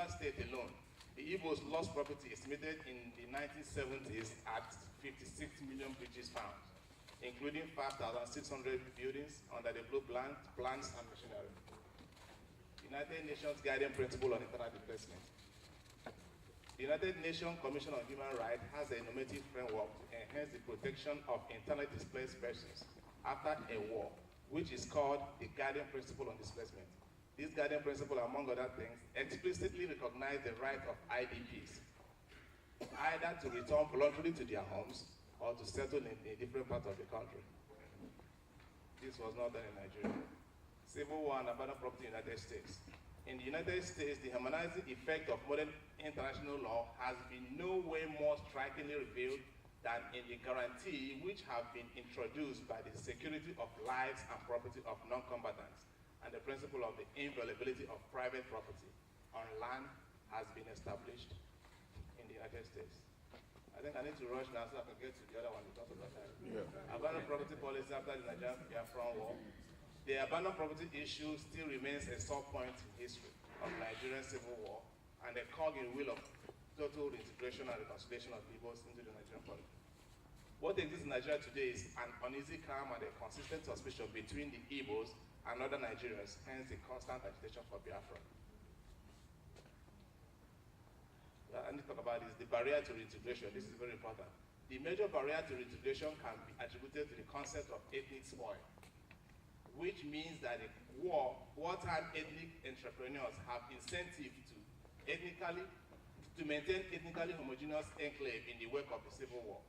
Rivers State alone, the Igbos lost property estimated in the 1970s at 56 million British pounds, including 5,600 buildings under developed plants and machinery. United Nations Guiding Principle on Internal Displacement. The United Nations Commission on Human Rights has a normative framework to enhance the protection of internally displaced persons after a war, which is called the Guiding Principle on Displacement. This guiding principle, among other things, explicitly recognizes the right of IDPs either to return voluntarily to their homes or to settle in a different part of the country. This was not done in Nigeria. Civil War and abandoned property in the United States. In the United States, the harmonizing effect of modern international law has been no way more strikingly revealed than in the guarantee which have been introduced by the security of lives and property of non-combatants and the principle of the inviolability of private property on land has been established in the United States. I think I need to rush now so I can get to the other one because of that time. Yeah. Abandoned property policy after the Nigerian-Biafran War. The abandoned property issue still remains a sore point in history of Nigerian civil war and a cog in the wheel of total reintegration and reconciliation of Igbos into the Nigerian politics. What exists in Nigeria today is an uneasy calm and a consistent suspicion between the Igbos and other Nigerians, hence the constant agitation for Biafra. I need to talk about this, the barrier to reintegration. This is very important. The major barrier to reintegration can be attributed to the concept of ethnic spoil, which means that the wartime ethnic entrepreneurs have incentive to maintain ethnically homogeneous enclave in the wake of the Civil War.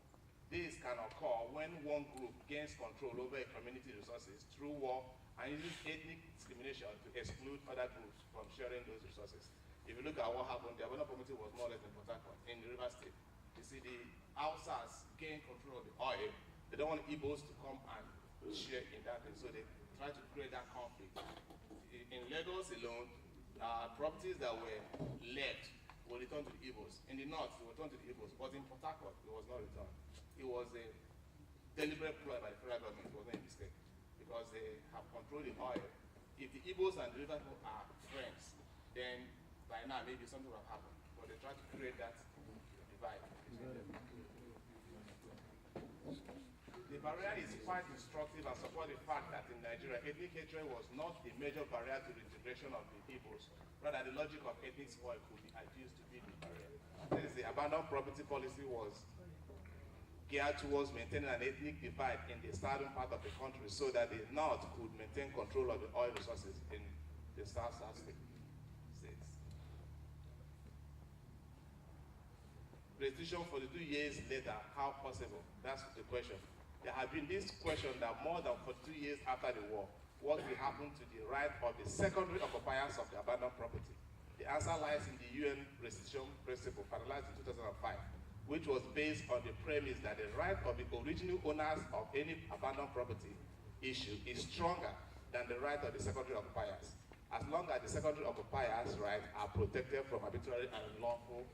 This can occur when one group gains control over a community resources through war and uses ethnic discrimination to exclude other groups from sharing those resources. If you look at what happened, the abandoned property was more or less in Port Harcourt, in the River State. You see, the Hausas gain control of the oil. They don't want Igbos to come and share in that thing, so they try to create that conflict. In Lagos alone, properties that were left were returned to the Igbos. In the north, they were returned to the Igbos, but in Port Harcourt, it was not returned. It was a deliberate ploy by the federal government. It was not a mistake, because they have controlled the oil. If the Igbos and the river people are friends, then by now maybe something will have happened. But they try to create that divide between them. The barrier is quite instructive and supports the fact that in Nigeria, ethnic hatred was not the major barrier to the integration of the Igbos. Rather, the logic of ethnic spoil could be adduced to be the barrier. That is, the abandoned property policy was geared towards maintaining an ethnic divide in the southern part of the country so that the north could maintain control of the oil resources in the south states. Restitution 42 years later, how possible? That's the question. There have been this question that more than 42 years after the war, what will happen to the right of the secondary occupiers of the abandoned property? The answer lies in the UN restitution principle, finalized in 2005, which was based on the premise that the right of the original owners of any abandoned property issue is stronger than the right of the secondary occupiers, as long as the secondary occupiers' rights are protected from arbitrary and unlawful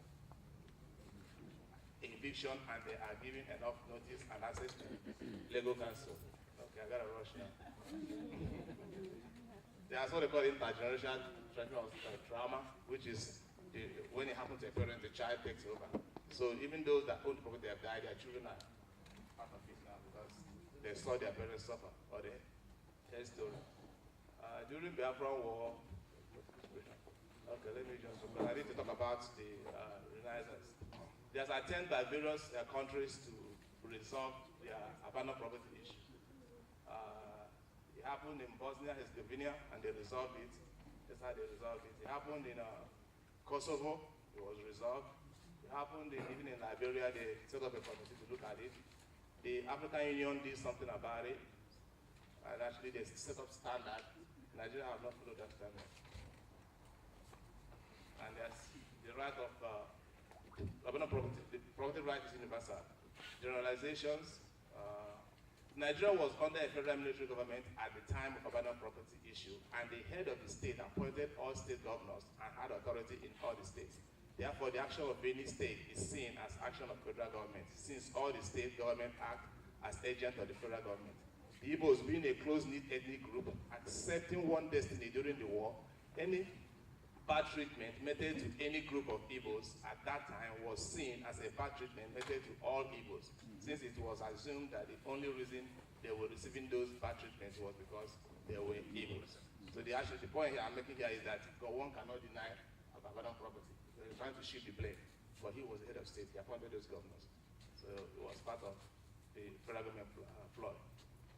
eviction and they are given enough notice and access to legal counsel. Okay, I gotta rush now. There's what they call intergenerational trauma, which is when it happens to a parent, the child takes over. So even those that own the property have died, their children are part of it now because they saw their parents suffer or they tell story. During the Biafran War, okay, let me just, because I need to talk about the Renaissance. There's attempts by various countries to resolve their abandoned property issue. It happened in Bosnia-Herzegovina and they resolved it. That's how they resolved it. It happened in Kosovo, it was resolved. It happened even in Liberia, they set up a committee to look at it. The African Union did something about it. And actually they set up standards. Nigeria have not followed that standard. And there's the right of abandoned property. The property right is universal. Generalizations. Nigeria was under a federal military government at the time of abandoned property issue, and the head of the state appointed all state governors and had authority in all the states. Therefore, the action of any state is seen as action of federal government, since all the state government act as agents of the federal government. The Igbos, being a close-knit ethnic group, accepting one destiny during the war, any bad treatment meted to any group of Igbos at that time was seen as a bad treatment meted to all Igbos, since it was assumed that the only reason they were receiving those bad treatments was because they were Igbos. So the point here I'm making here is that one cannot deny Abadan property. They're trying to shift the blame, but he was the head of state. He appointed those governors. So it was part of the federal government ploy.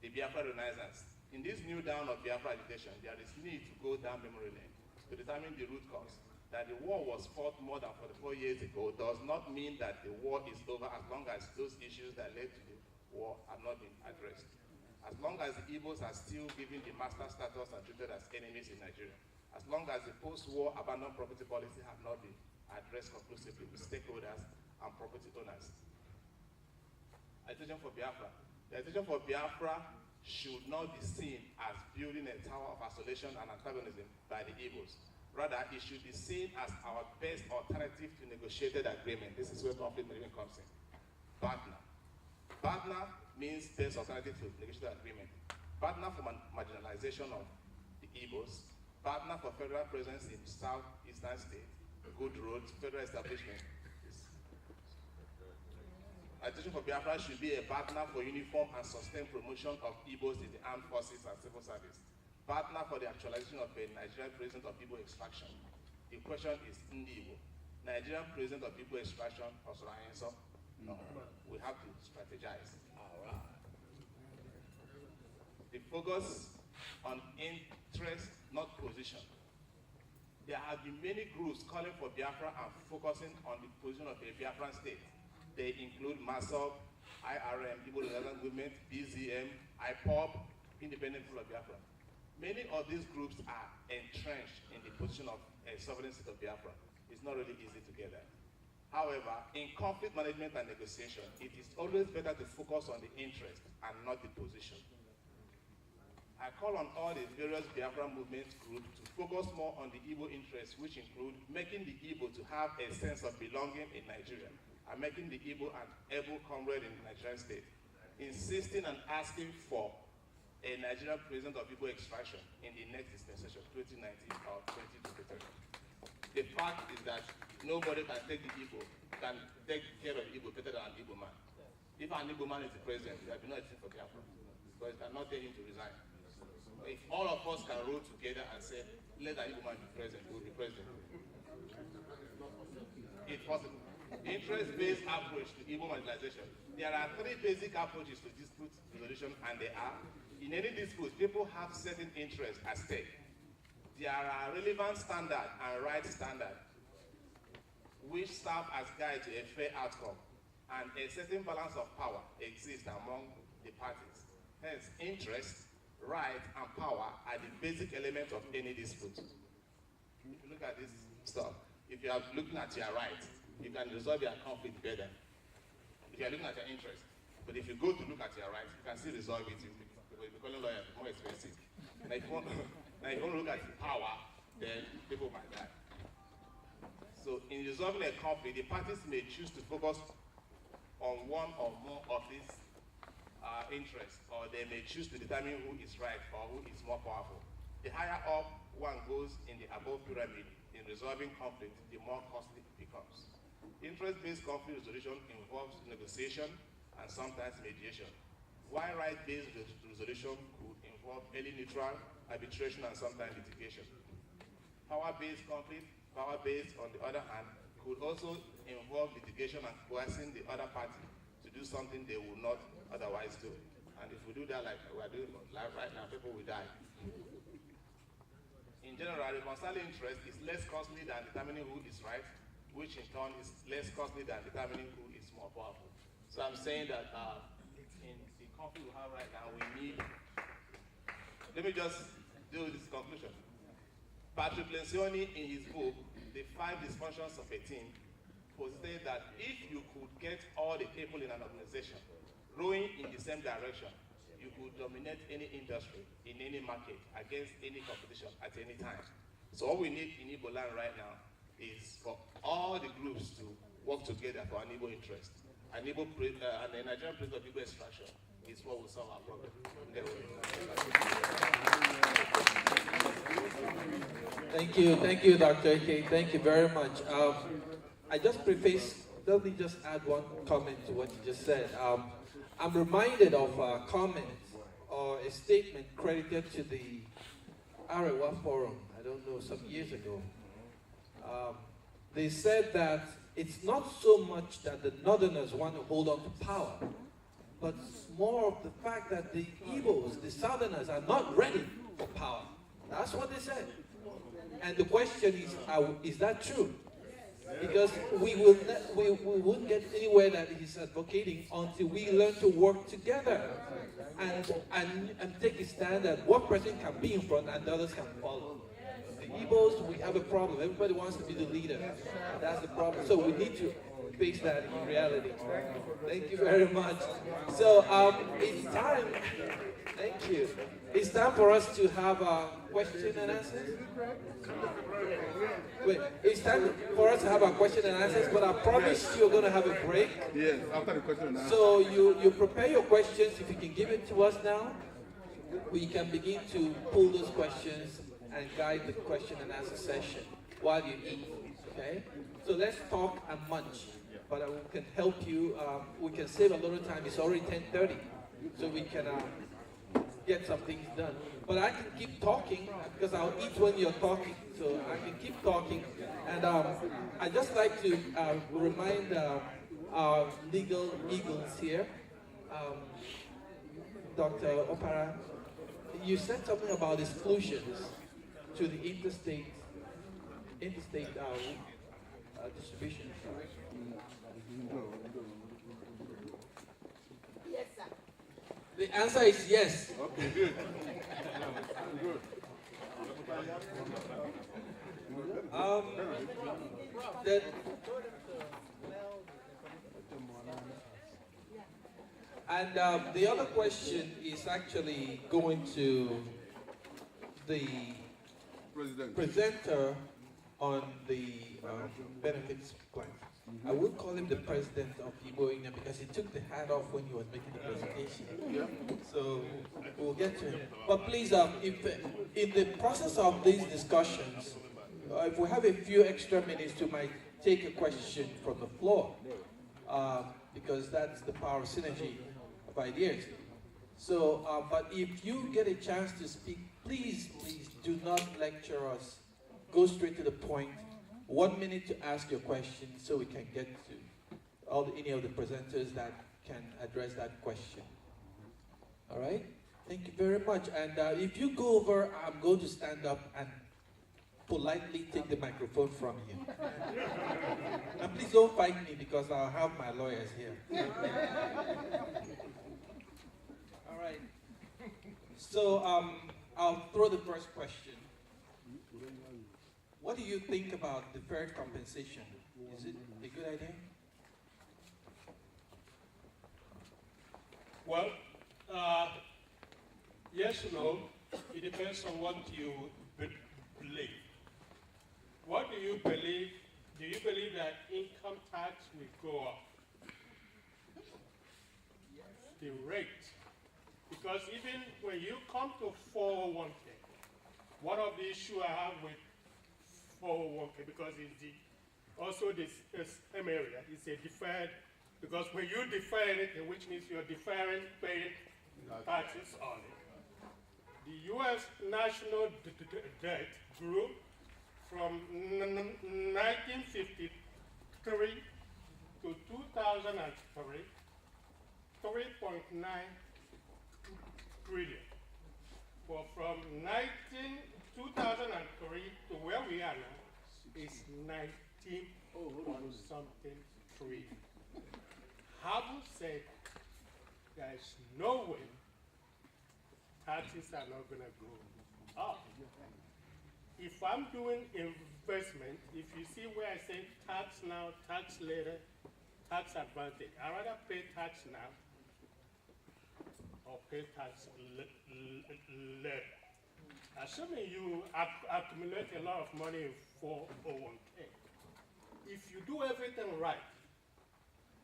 The Biafra Renaissance. In this new dawn of Biafra agitation, there is need to go down memory lane to determine the root cause. That the war was fought more than 44 years ago does not mean that the war is over as long as those issues that led to the war have not been addressed. As long as the Igbos are still given the master status and treated as enemies in Nigeria, as long as the post-war abandoned property policy have not been addressed conclusively with stakeholders and property owners. Agitation for Biafra. The agitation for Biafra should not be seen as building a tower of isolation and antagonism by the Igbos. Rather, it should be seen as our best alternative to negotiated agreement. This is where conflict management comes in. Partner. Partner means best alternative to negotiated agreement. Partner for marginalization of the Igbos. Partner for federal presence in southeastern states, good roads, federal establishment. Agitation for Biafra should be a partner for uniform and sustained promotion of Igbos in the armed forces and civil service. Partner for the actualization of a Nigerian president of Igbo extraction. The question is Ndi Igbo. Nigerian president of Igbo extraction, Osoro? No. We have to strategize. All right. The focus on interest, not position. There have been many groups calling for Biafra and focusing on the position of a Biafran state. They include MASOB, IRM, Igbo Renaissance Movement, BZM, IPOB, Independent People of Biafra. Many of these groups are entrenched in the position of a sovereign state of Biafra. It's not really easy to get that. However, in conflict management and negotiation, it is always better to focus on the interest and not the position. I call on all the various Biafra movement groups to focus more on the Igbo interests, which include making the Igbo to have a sense of belonging in Nigeria and making the Igbo an able comrade in the Nigerian state, insisting and asking for a Nigerian president of Igbo extraction in the next dispensation, 2019 or 2023. The fact is that nobody can take the Igbo, can take care of the Igbo better than an Igbo man. If an Igbo man is the president, there will be no action for Biafra, because it cannot tell him to resign. If all of us can roll together and say, let an Igbo man be president, we will be president. It's possible. Interest-based approach to Igbo marginalization. There are three basic approaches to dispute resolution, and they are: in any dispute, people have certain interests at stake. There are relevant standard and right standard, which serve as guide to a fair outcome, and a certain balance of power exists among the parties. Hence, interest, right, and power are the basic elements of any dispute. If you look at this stuff, if you are looking at your right, you can resolve your conflict better. If you are looking at your interest, but if you go to look at your right, you can still resolve it. You'll be calling lawyers more expensive. Now, if you want to look at the power, then people might die. So, in resolving a conflict, the parties may choose to focus on one or more of these interests, or they may choose to determine who is right or who is more powerful. The higher up one goes in the above pyramid in resolving conflict, the more costly it becomes. Interest-based conflict resolution involves negotiation and sometimes mediation, while right-based resolution could involve early neutral, arbitration, and sometimes litigation. Power-based conflict, power-based on the other hand, could also involve litigation and coercing the other party to do something they would not otherwise do. And if we do that like we are doing live right now, people will die. In general, reconciling interest is less costly than determining who is right, which in turn is less costly than determining who is more powerful. So I'm saying that in the conflict we have right now, we need, let me just do this conclusion. Patrick Lencioni, in his book, The 5 Dysfunctions of a Team, posited that if you could get all the people in an organization rowing in the same direction, you could dominate any industry, in any market, against any competition at any time. So all we need in Igbo land right now is for all the groups to work together for an Igbo interest. An Igbo and a Nigerian president of Igbo extraction is what will solve our problem. Thank you, Dr. Ike. Thank you very much. I just preface, let me just add one comment to what you just said. I'm reminded of a comment or a statement credited to the Arewa Forum, I don't know, some years ago. They said that it's not so much that the Northerners want to hold on to power, but more of the fact that the Igbos, the Southerners, are not ready for power. That's what they said. And the question is that true? Because we won't get anywhere that he's advocating until we learn to work together and take a stand that one person can be in front and the others can follow. The Igbos, we have a problem. Everybody wants to be the leader. And that's the problem. So we need to face that in reality. Thank you very much. So it's time. Thank you. It's time for us to have a question and answers. Wait, it's time for us to have a question and answers, but I promise you're going to have a break. Yes, after the question and answer. So you prepare your questions. If you can give it to us now, we can begin to pull those questions and guide the question and answer session while you eat. Okay? So let's talk and munch. But we can help you. We can save a lot of time. It's already 10:30, so we can get some things done. But I can keep talking because I'll eat when you're talking. So I can keep talking. And I'd just like to remind our legal eagles here, Dr. Opara, you said something about exclusions to the interstate distribution. Yes, sir. The answer is yes. Okay, good. Good. The other question is actually going to the presenter on the benefits plan. I would call him the president of Igbo Igbo because he took the hat off when he was making the presentation. Yeah. So we'll get to him. But please, if in the process of these discussions, if we have a few extra minutes, we might take a question from the floor because that's the power of synergy of ideas. So, but if you get a chance to speak, please do not lecture us. Go straight to the point. 1 minute to ask your question so we can get to any of the presenters that can address that question. All right? Thank you very much. And if you go over, I'm going to stand up and politely take the microphone from you. And please don't fight me because I'll have my lawyers here. All right. So I'll throw the first question. What do you think about deferred compensation? Is it a good idea? Well, yes or no, it depends on what you believe. What do you believe? Do you believe that income tax will go up? The rate. Because even when you come to 401k, one of the issues I have with 401k, because it's also this same area, it's a deferred, because when you defer anything, which means you're deferring paying taxes on it. The U.S. national debt grew from 1953 to 2003, 3.9 trillion. But from 2003 to where we are now is 19 point something trillion. Having said there is no way taxes are not going to go up. If I'm doing investment, if you see where I say tax now, tax later, tax advantage, I'd rather pay tax now or pay tax later. Assuming you accumulate a lot of money in 401k, if you do everything right,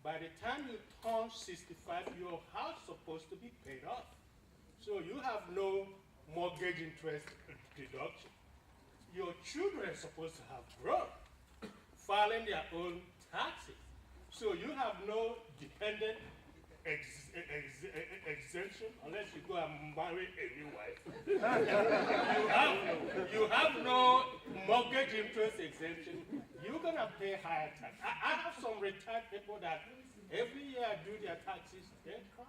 by the time you turn 65, your house is supposed to be paid off. So you have no mortgage interest deduction. Your children are supposed to have grown, filing their own taxes. So you have no dependent exemption unless you go and marry a new wife. you have no mortgage interest exemption. You're gonna pay higher tax. I have some retired people that every year I do their taxes, they cry.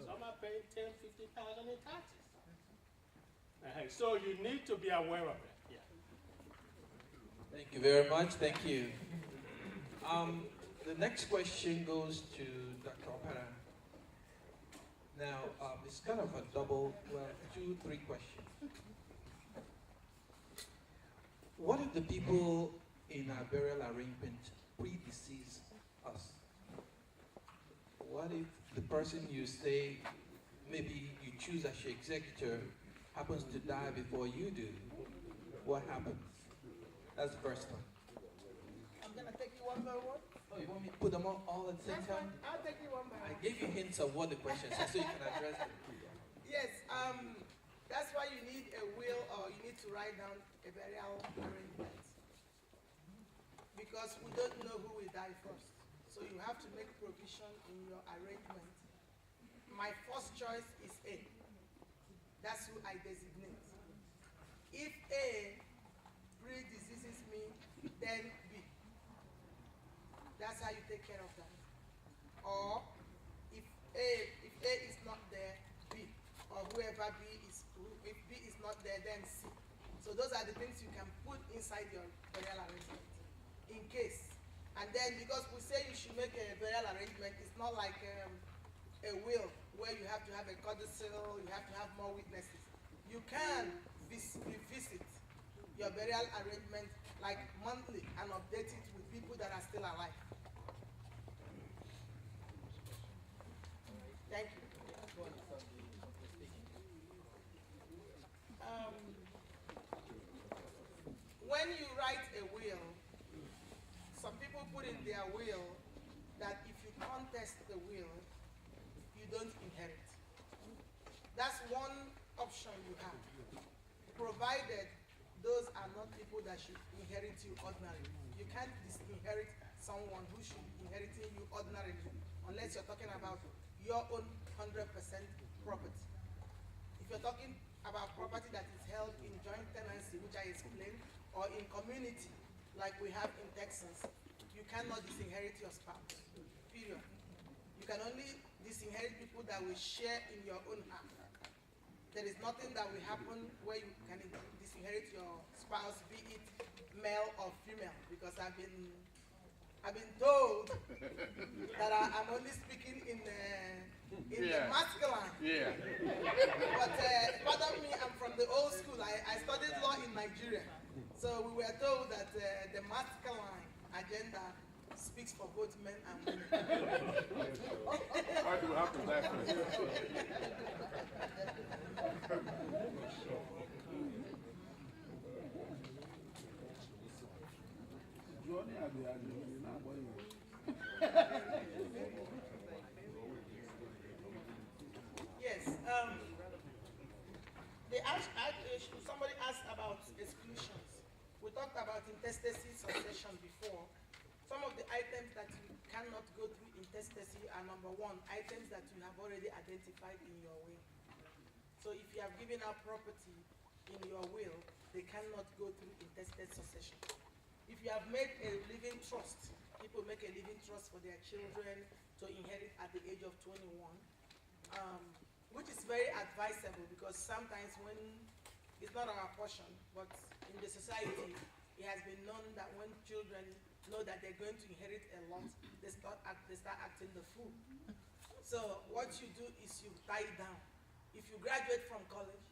Some are paying 10, 50,000 in taxes. So you need to be aware of that. Yeah. Thank you very much. Thank you. The next question goes to Dr. Opara. Now, it's kind of a double, well, 2, 3 questions. What if the people in our burial arrangement predecease us? What if the person you say, maybe you choose as your executor, happens to die before you do? What happens? That's the first one. I'm going to take you one by one. Oh, you want me to put them all at the same time? I'll take you one by I one. gave you hints of what the questions are so you can address them. Yes, that's why you need a will, or you need to write down a burial arrangement. Because we don't know who will die first. So you have to make provision in your arrangement. My first choice is A. That's who I designate. If A predeceases me, then B. That's how you take care of that. Or if A is not there, B. Or whoever if B is not there, then C. So those are the things you can put inside your burial arrangement in case. And then because we say you should make a burial arrangement, it's not like a will where you have to have a codicil, you have to have more witnesses. You can revisit your burial arrangement like monthly and update it with people that are still alive. Thank you. When you write a will, some people put in their will that if you contest the will, you don't inherit. That's one option you have, provided those are not people that should inherit you ordinarily. You can't disinherit someone who should be inheriting you ordinarily unless you're talking about your own 100% property. If you're talking about property that is held in joint tenancy, which I explained, or in community, like we have in Texas, you cannot disinherit your spouse, period. You can only disinherit people that will share in your own house. There is nothing that will happen where you can disinherit your spouse, be it male or female, because I've been told that I'm only speaking in the masculine. Yeah. But pardon me, I'm from the old school. I studied law in Nigeria. So we were told that the masculine agenda speaks for both men and women. Why do we have to laugh at it? Yes. Somebody asked about exclusions. We talked about intestacy succession before. Some of the items that you cannot go through intestacy are, number one, items that you have already identified in your will. So if you have given out property in your will, they cannot go through intestate succession. If you have made a living trust, people make a living trust for their children to inherit at the age of 21, which is very advisable because sometimes when, it's not our portion, but in the society, it has been known that when children know that they're going to inherit a lot, they start acting the fool. So what you do is you tie it down. If you graduate from college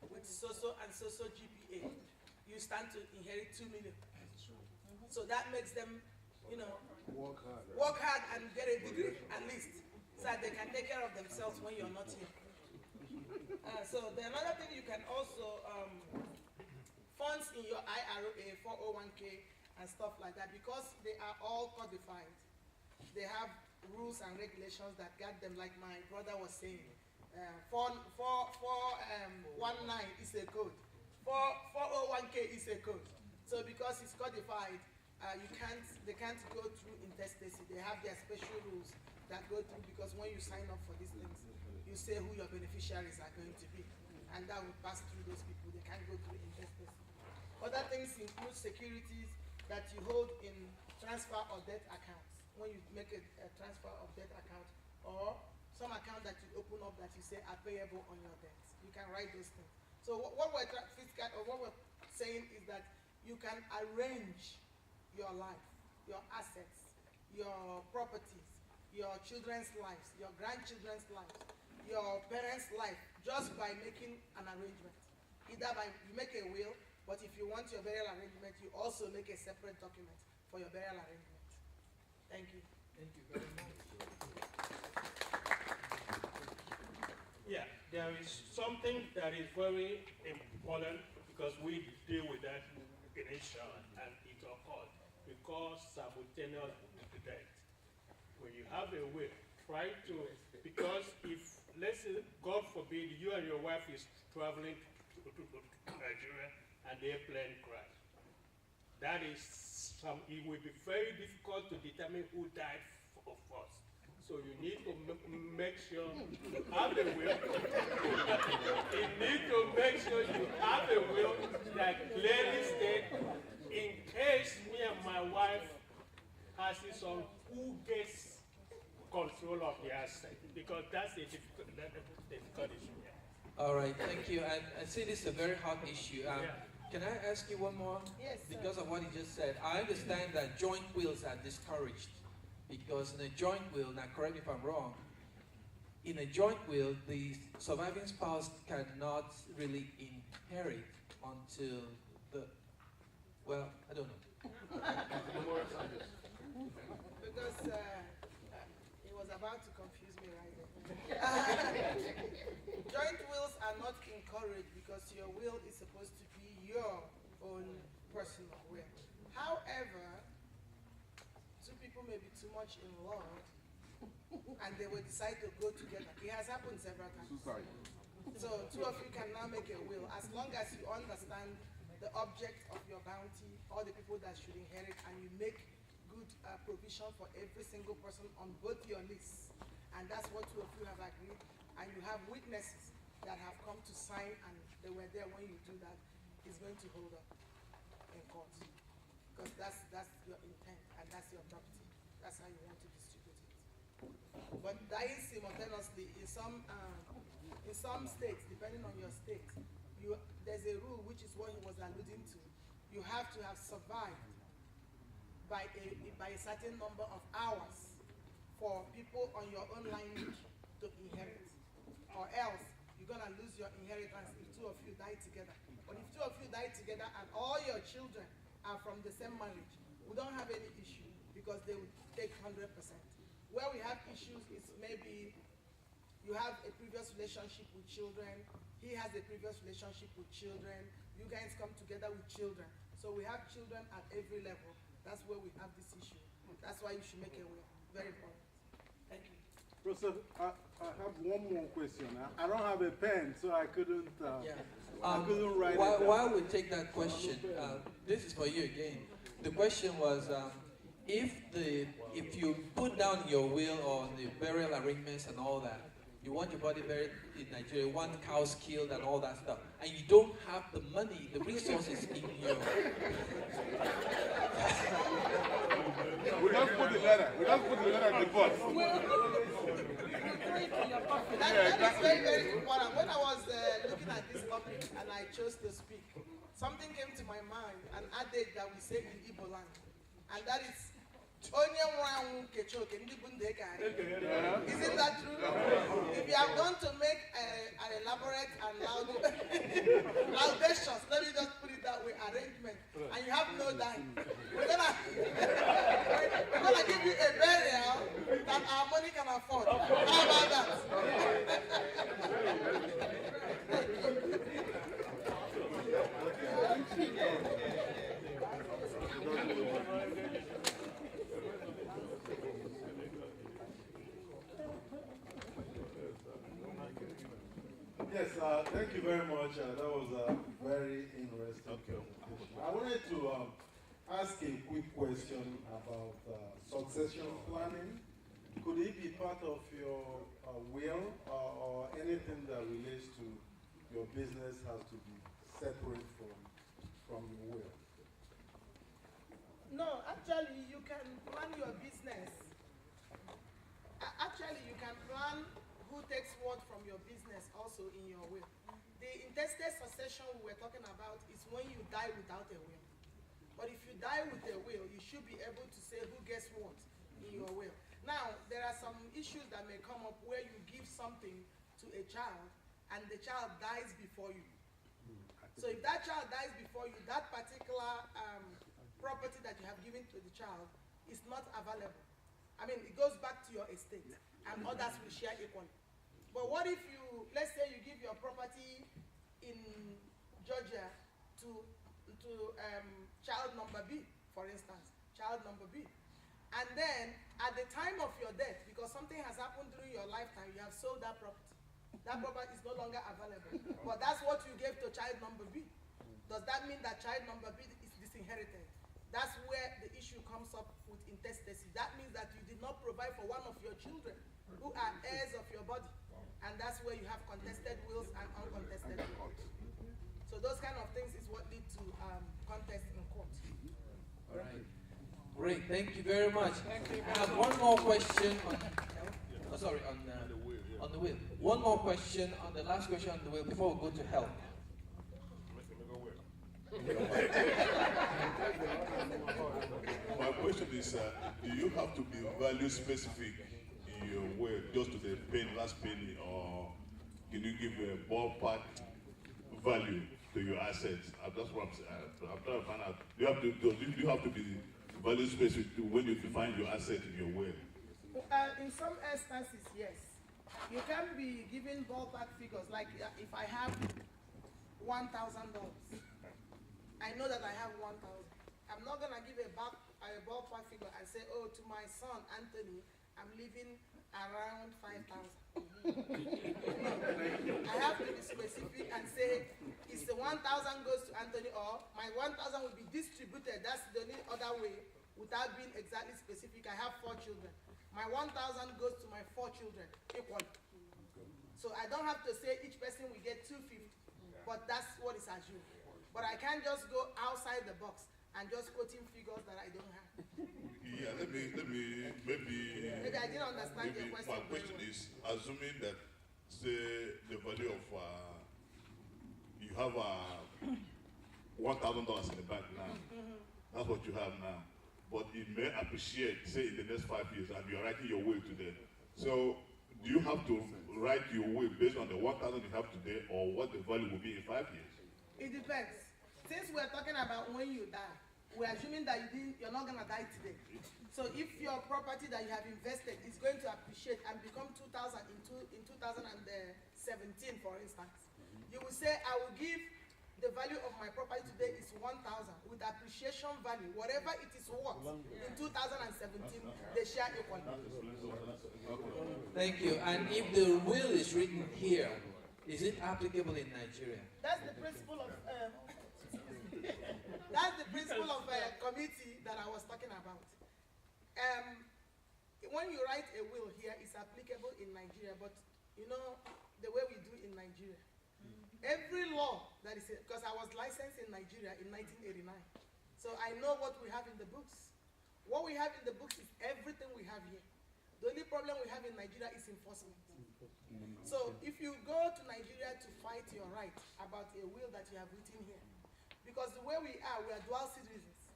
with so-so and so-so GPA, you stand to inherit 2 million. So that makes them, work hard and get a degree at least, so that they can take care of themselves when you're not here. So another thing you can also, funds in your IRA, 401k, and stuff like that, because they are all codified. They have rules and regulations that guide them, like my brother was saying. 419 is a code. 401k is a code. So because it's codified, they can't go through intestacy. They have their special rules that go through, because when you sign up for these things, you say who your beneficiaries are going to be, and that will pass through those people. They can't go through intestacy. Other things include securities that you hold in transfer or debt accounts. When you make a transfer of debt account, or some account that you open up that you say are payable on your debts, you can write those things. So what we're saying is that you can arrange your life, your assets, your properties, your children's lives, your grandchildren's lives, your parents' life, just by making an arrangement. Either by, you make a will, but if you want your burial arrangement, you also make a separate document for your burial arrangement. Thank you. Thank you very much. Yeah, there is something that is very important, because we deal with that in Asia, and it occurs because simultaneous death. When you have a will, try to, because if, let's say, God forbid, you and your wife is traveling to Nigeria and the plane crash, that is it will be very difficult to determine who died first. So you need to make sure you have a will. You need to make sure you have a will that clearly states, in case me and my wife has this on, who gets control of the asset, because that's a difficult issue. All right, thank you. And I see this is a very hot issue. Can I ask you one more? Yes. Because of what you just said, I understand that joint wills are discouraged, because in a joint will, now correct me if I'm wrong, in a joint will, the surviving spouse cannot really inherit until the, well, I don't know. Because he was about to confuse me right there. Joint wills are not encouraged, because your will is supposed to be your own personal will. However, two people may be too much in love, and they will decide to go together. It has happened several times. So two of you can now make a will, as long as you understand the object of your bounty, all the people that should inherit, and you make good provision for every single person on both your lists. And that's what two of you have agreed. And you have witnesses that have come to sign, and they were there when you do that. Is going to hold up in court, because that's your intent, and that's your property. That's how you want to distribute it. But dying simultaneously in some states, depending on your state, there's a rule, which is what he was alluding to. You have to have survived by a certain number of hours for people on your own lineage to inherit, or else you're gonna lose your inheritance if two of you die together. But if two of you die together and all your children are from the same marriage, we don't have any issue, because they would take 100%. Where we have issues is maybe you have a previous relationship with children, he has a previous relationship with children, you guys come together with children. So we have children at every level. That's where we have this issue. That's why you should make a will. Very important. Thank you. Professor, I have one more question. I don't have a pen, so I couldn't write it down. While we take that question, this is for you again. The question was, if you put down your will on the burial arrangements and all that, you want your body buried in Nigeria, you want cows killed and all that stuff, and you don't have the money, the resources in your... We just put the letter. We just put the letter at the box. That is very, very important. When I was looking at this topic and I chose to speak, something came to my mind, an adage that we say in Igbo land, and that is, isn't that true? If you are going to make an elaborate and audacious, let me just put it that way, arrangement, and you have no dime, we're gonna give you a burial that our money can afford. How about that? Yes, thank you very much. That was very interesting. Okay. I wanted to ask a quick question about succession planning. Could it be part of your will or anything that relates to your business has to be separate from your will? No, actually, you can plan your business. Actually, you can plan who takes what from your business also in your will. The intestate succession we were talking about is when you die without a will. But if you die with a will, you should be able to say who gets what in your will. Now, there are some issues that may come up where you give something to a child and the child dies before you. So if that child dies before you, that particular property that you have given to the child is not available. I mean, it goes back to your estate and others will share equally. But what if you, let's say you give your property in Georgia to child number B, for instance, child number B. And then at the time of your death, because something has happened during your lifetime, you have sold that property. That property is no longer available. But that's what you gave to child number B. Does that mean that child number B is disinherited? That's where the issue comes up with intestacy. That means that you did not provide for one of your children who are heirs of your body. And that's where you have contested wills and uncontested wills. So those kind of things is what lead to contest in court. All right. Great, thank you very much. I have one more question on, on the will. One more question on the last question on the will before we go to health. My question is, do you have to be value specific in your will, just to the last penny, or can you give a ballpark value to your assets? That's what I'm trying to find out. Do you have to be value specific when you define your asset in your will? In some instances, yes. You can be given ballpark figures, like if I have $1,000, I know that I have 1,000. I'm not gonna give a ballpark figure and say, oh, to my son Anthony, I'm leaving around 5,000. I have to be specific and say, is the 1,000 goes to Anthony, or my 1,000 will be distributed. That's the only other way, without being exactly specific. I have 4 children. My 1,000 goes to my 4 children equally. So I don't have to say each person will get 250, but that's what is assumed. But I can't just go outside the box and just quoting figures that I don't have. Yeah, maybe I didn't understand your question. My question is, assuming that, say, the value of, you have $1,000 in the bank now. That's what you have now. But it may appreciate, say, in the next 5 years, and you're writing your will today. So, do you have to write your will based on the 1,000 you have today, or what the value will be in 5 years? It depends. Since we're talking about when you die, we're assuming that you're not going to die today. So if your property that you have invested is going to appreciate and become 2,000 in 2017, for instance, you will say, I will give the value of my property today is 1,000 with appreciation value. Whatever it is worth in 2017, they share equally. Thank you. And if the will is written here, is it applicable in Nigeria? That's the principle of committee that I was talking about. When you write a will here, it's applicable in Nigeria, but you know the way we do in Nigeria. Every law that is, because I was licensed in Nigeria in 1989, so I know what we have in the books. What we have in the books is everything we have here. The only problem we have in Nigeria is enforcement. So if you go to Nigeria to fight your right about a will that you have written here, because the way we are dual citizens,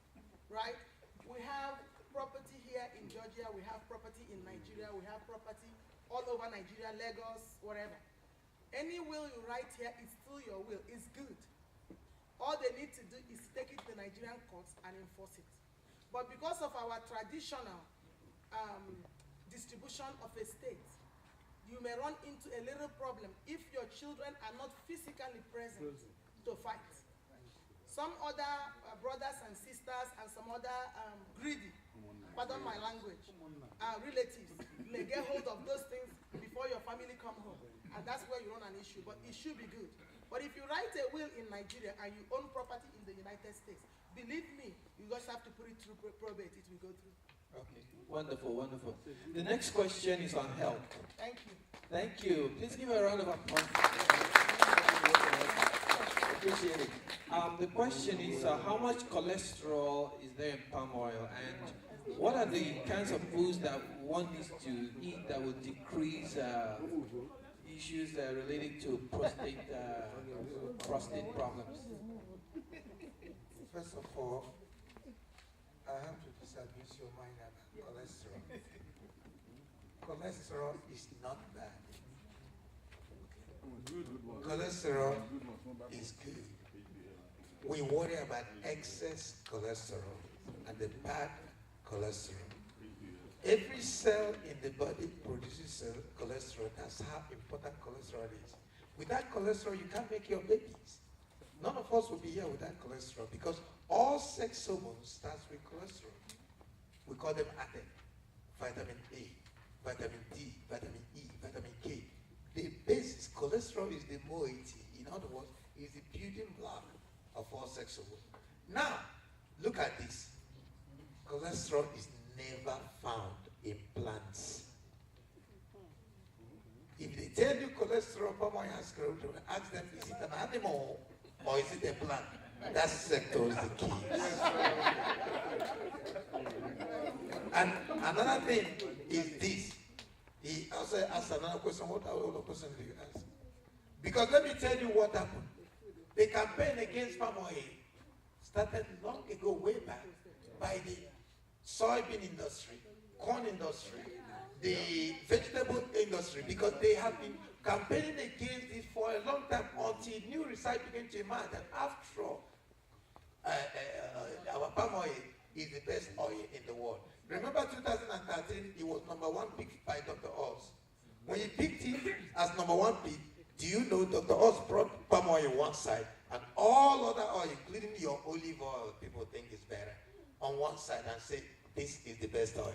right? We have property here in Georgia, we have property in Nigeria, we have property all over Nigeria, Lagos, whatever. Any will you write here is still your will, it's good. All they need to do is take it to the Nigerian courts and enforce it. But because of our traditional distribution of estates, you may run into a little problem if your children are not physically present to fight. Some other brothers and sisters and some other greedy, pardon my language, relatives may get hold of those things before your family come home. and that's where you run an issue, but it should be good. But if you write a will in Nigeria and you own property in the United States, believe me, you just have to put it through probate, it will go through. Okay, wonderful, wonderful. The next question is on health. Thank you. Thank you. Please give a round of applause. Appreciate it. The question is, how much cholesterol is there in palm oil, and what are the kinds of foods that one needs to eat that would decrease issues related to prostate problems? First of all, I have to disabuse your mind about cholesterol. Cholesterol is not bad. Cholesterol is good. We worry about excess cholesterol and the bad cholesterol. Every cell in the body produces cholesterol. That's how important cholesterol is. Without cholesterol, you can't make your babies. None of us will be here without cholesterol because all sex hormones start with cholesterol. We call them ATE, vitamin A, vitamin D, vitamin E, vitamin K. The basis, cholesterol is the moiety. In other words, is the building block of all sex hormones. Now, look at this. Cholesterol is never found in plants. If they tell you cholesterol, ask them, is it an animal or is it a plant? That sector is the key. And another thing is this. He also asked another question. What other question do you ask? Because let me tell you what happened. The campaign against palm oil started long ago, way back, by the soybean industry, corn industry, the vegetable industry, because they have been campaigning against it for a long time until new research began to emerge that after all, our palm oil is the best oil in the world. Remember 2013, it was #1 picked by Dr. Oz. When he picked it as #1 pick, do you know Dr. Oz brought palm oil one side and all other oil, including your olive oil, people think is better, on one side and say, this is the best oil.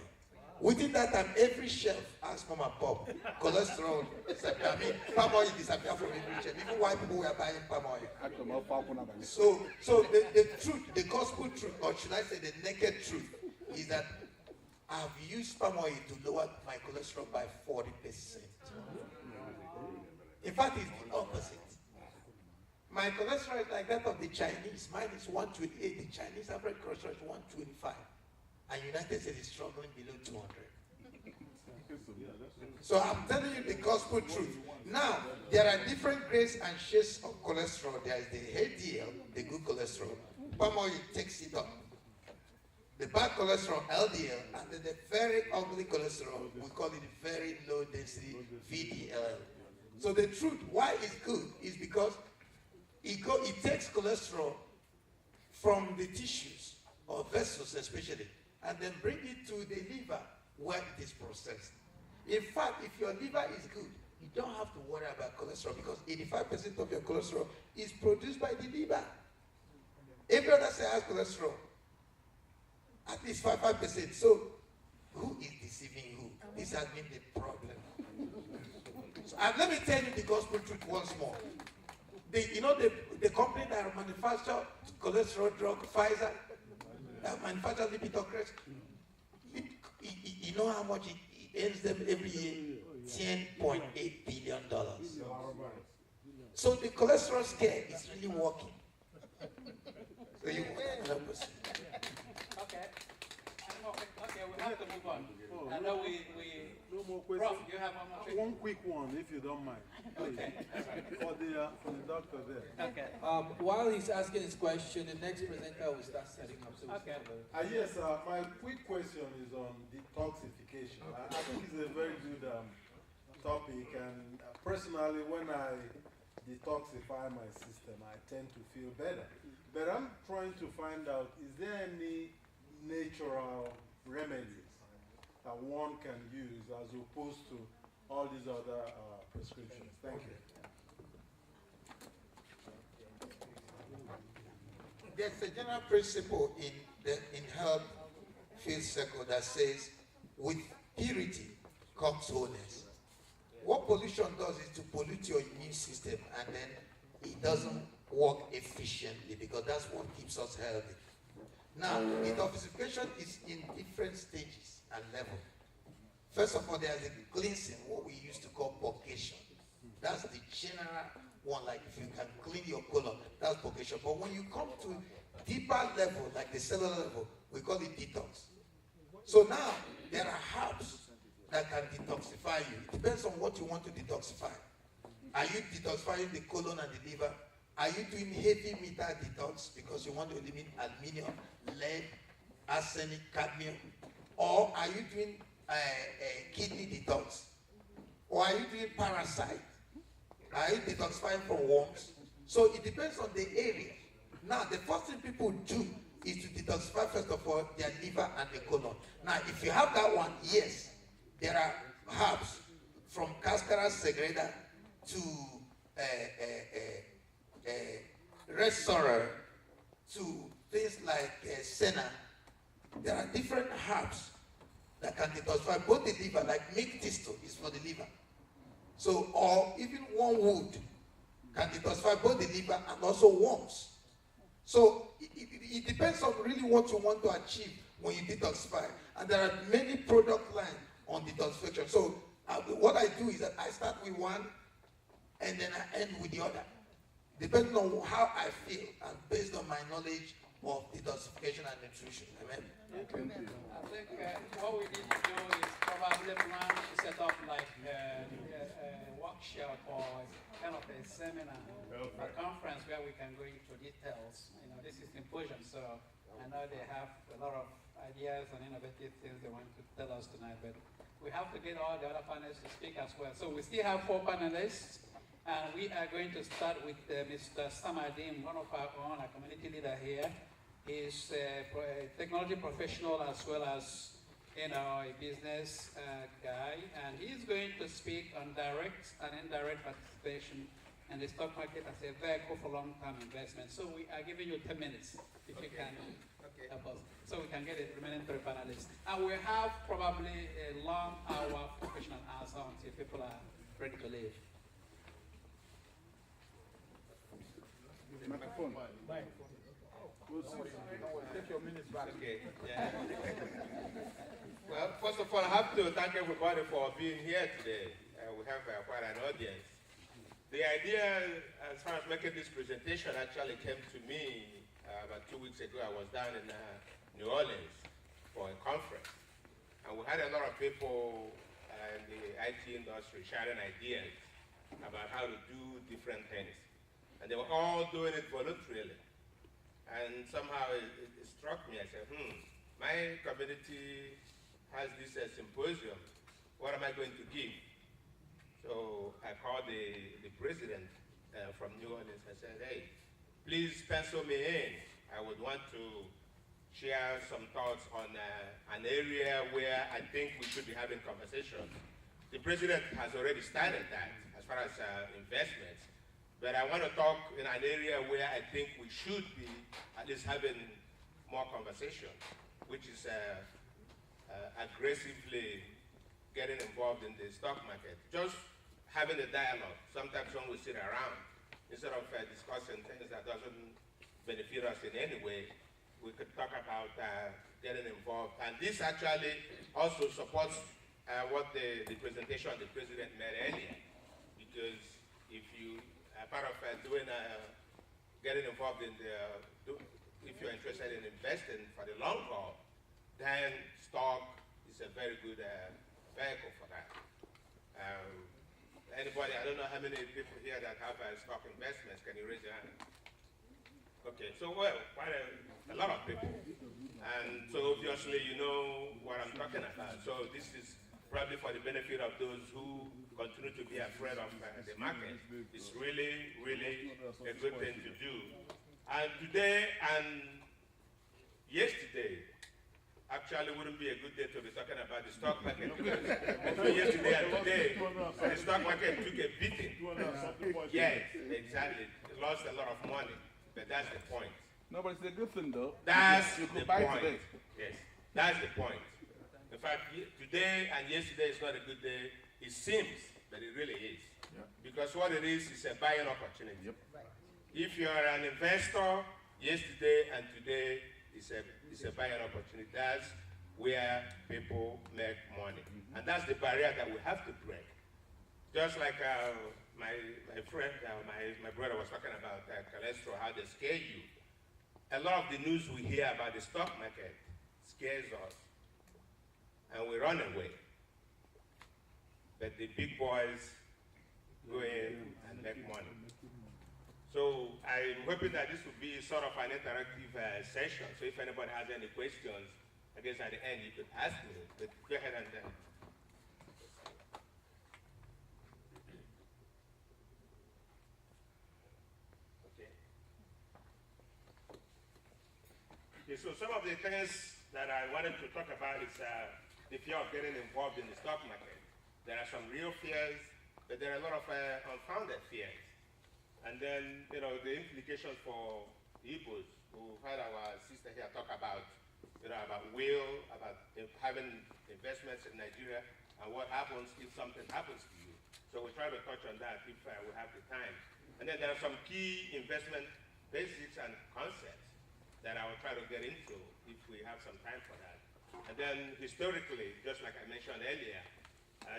Within that time, every shelf asked Mama Pop, cholesterol disappear. I mean, palm oil disappeared from every shelf. Even white people were buying palm oil. So the truth, the gospel truth, or should I say the naked truth, is that I've used palm oil to lower my cholesterol by 40%. In fact, it's the opposite. My cholesterol is like that of the Chinese. Mine is 128. The Chinese average cholesterol is 125. And United States is struggling below 200. So I'm telling you the gospel truth. Now, there are different grades and shades of cholesterol. There is the HDL, the good cholesterol. Palm oil takes it up. The bad cholesterol, LDL, and then the very ugly cholesterol, we call it very low density VDL. So the truth, why it's good, is because it takes cholesterol from the tissues, or vessels especially, and then bring it to the liver where it is processed. In fact, if your liver is good, you don't have to worry about cholesterol because 85% of your cholesterol is produced by the liver. Every other cell has cholesterol, at least 5%. So, who is deceiving who? This has been the problem. So, and let me tell you the gospel truth once more. The company that manufactures cholesterol drug, Pfizer, that manufactures lipidocrets, you know how much it earns them every year? $10.8 billion. So the cholesterol scare is really working. So you want another person. Okay. Okay, we have to move on. I know we no more Prof, questions. you have one more question? One quick one, if you don't mind. Please. Okay. For the doctor there. Okay. While he's asking his question, the next presenter will start setting up. So Okay. Yes, my quick question is on detoxification. I think it's a very good topic, and personally, when I detoxify my system, I tend to feel better. But I'm trying to find out, is there any natural remedies that one can use as opposed to all these other prescriptions? Thank you. There's a general principle in health field circle that says, with purity comes wholeness. what pollution does is to pollute your immune system, and then it doesn't work efficiently because that's what keeps us healthy. Now, detoxification is in different stages and levels. First of all, there's a cleansing, what we used to call purgation. That's the general one, like if you can clean your colon, that's purgation. But when you come to deeper level, like the cellular level, we call it detox. So now, there are herbs that can detoxify you. It depends on what you want to detoxify. Are you detoxifying the colon and the liver? Are you doing heavy metal detox because you want to eliminate aluminium, lead, arsenic, cadmium? Or are you doing a kidney detox? Or are you doing parasite? Are you detoxifying from worms? So it depends on the area. Now, the first thing people do is to detoxify, first of all, their liver and the colon. Now, if you have that one, yes, there are herbs from Cascara Sagrada to red sorrel to things like senna. There are different herbs that can detoxify both the liver, like milk thistle is for the liver. So, or even wormwood can detoxify both the liver and also worms. So, it depends on really what you want to achieve when you detoxify. And there are many product lines on detoxification. So, what I do is that I start with one and then I end with the other, depending on how I feel and based on my knowledge of detoxification and nutrition. Amen. Amen. I think what we need to do is probably plan to set up like a workshop or kind of a seminar, a conference where we can go into details. You know, this is Symposium, so I know they have a lot of ideas and innovative things they want to tell us tonight, but we have to get all the other panelists to speak as well. So we still have 4 panelists, and we are going to start with Mr. Samadim, one of our own, a community leader here. He's a technology professional as well as, you know, a business guy, and he's going to speak on direct and indirect participation in the stock market as a vehicle for long-term investment. So we are giving you 10 minutes, if you can help us, so we can get the remaining 3 panelists. And we have probably a long hour professional answer until people are ready to leave. Take your minutes back. Okay. Yeah. Well, first of all, I have to thank everybody for being here today. We have quite an audience. The idea, as far as making this presentation, actually came to me about 2 weeks ago. I was down in New Orleans for a conference, and we had a lot of people in the IT industry sharing ideas about how to do different things, and they were all doing it voluntarily. And somehow it struck me. I said, my community has this symposium. What am I going to give? So I called the president from New Orleans. I said, hey, please pencil me in. I would want to share some thoughts on an area where I think we should be having conversations. The president has already started that as far as investments. But I want to talk in an area where I think we should be at least having more conversation, which is aggressively getting involved in the stock market. Just having a dialogue. Sometimes when we sit around, instead of discussing things that doesn't benefit us in any way, we could talk about getting involved. And this actually also supports what the presentation the president made earlier, because if you part of getting involved in if you're interested in investing for the long haul, then stock is a very good vehicle for that. Anybody, I don't know how many people here that have stock investments, can you raise your hand? Okay, so well, quite a lot of people. And so obviously you know what I'm talking about. So this is probably for the benefit of those who continue to be afraid of the market. It's really, really a good thing to do. And today and yesterday actually wouldn't be a good day to be talking about the stock market. Between yesterday and today, the stock market took a beating. Yes, exactly. It lost a lot of money, but that's the point. No, but it's a good thing though. That's you the buy point. today. Yes, that's the point. In fact, today and yesterday is not a good day. It seems but it really is. Because what it is a buying opportunity. If you are an investor, yesterday and today is a buying opportunity. That's where people make money. And that's the barrier that we have to break. Just like my friend, my brother was talking about cholesterol, how they scare you. A lot of the news we hear about the stock market scares us, and we run away. But the big boys go in and make money. So I'm hoping that this will be sort of an interactive session. So if anybody has any questions, I guess at the end you could ask me. But go ahead and okay. Okay. So some of the things that I wanted to talk about is the fear of getting involved in the stock market. There are some real fears, but there are a lot of unfounded fears. And then, the implications for Igbos, who had our sister here talk about, about will, about having investments in Nigeria, and what happens if something happens to you. So we'll try to touch on that if we have the time. And then there are some key investment basics and concepts that I will try to get into if we have some time for that. And then historically, just like I mentioned earlier,